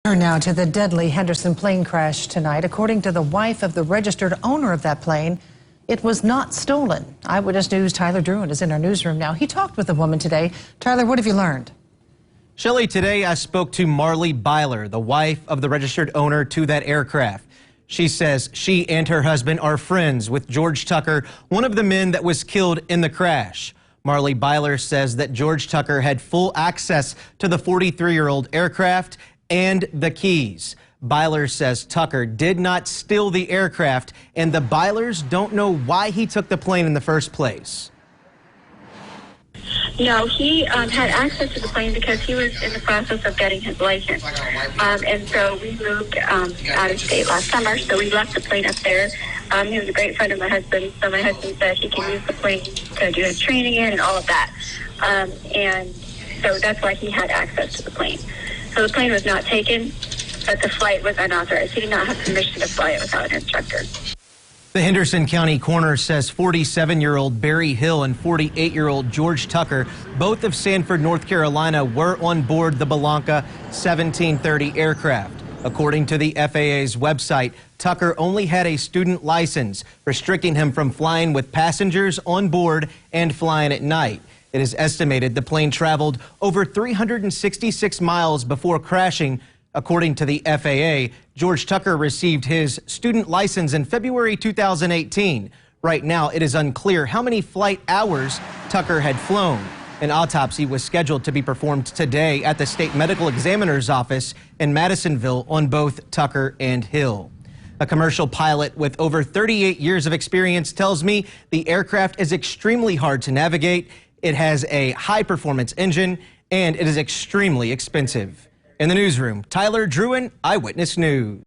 Turn now to the deadly Henderson plane crash tonight. According to the wife of the registered owner of that plane, it was not stolen. Eyewitness News' Tyler Druin is in our newsroom now. He talked with the woman today. Tyler, what have you learned? Shelley, today I spoke to Marley Byler, the wife of the registered owner to that aircraft. She says she and her husband are friends with George Tucker, one of the men that was killed in the crash. Marley Byler says that George Tucker had full access to the 43-year-old aircraft and the keys. Byler says Tucker did not steal the aircraft, and the Bylers don't know why he took the plane in the first place. No, he had access to the plane because he was in the process of getting his license. And so we moved out of state last summer, so we left the plane up there. He was a great friend of my husband, so my husband said he can use the plane to do his training in and all of that. And so that's why he had access to the plane. So the plane was not taken, but the flight was unauthorized. He did not have permission to fly it without an instructor. The Henderson County coroner says 47-year-old Barry Hill and 48-year-old George Tucker, both of Sanford, North Carolina, were on board the Belanca 1730 aircraft. According to the FAA's website, Tucker only had a student license, restricting him from flying with passengers on board and flying at night. It is estimated the plane traveled over 366 miles before crashing. According to the FAA, George Tucker received his student license in February 2018. Right now, it is unclear how many flight hours Tucker had flown. An autopsy was scheduled to be performed today at the state medical examiner's office in Madisonville on both Tucker and Hill. A commercial pilot with over 38 years of experience tells me the aircraft is extremely hard to navigate. It has a high-performance engine, and it is extremely expensive. In the newsroom, Tyler Druin, Eyewitness News.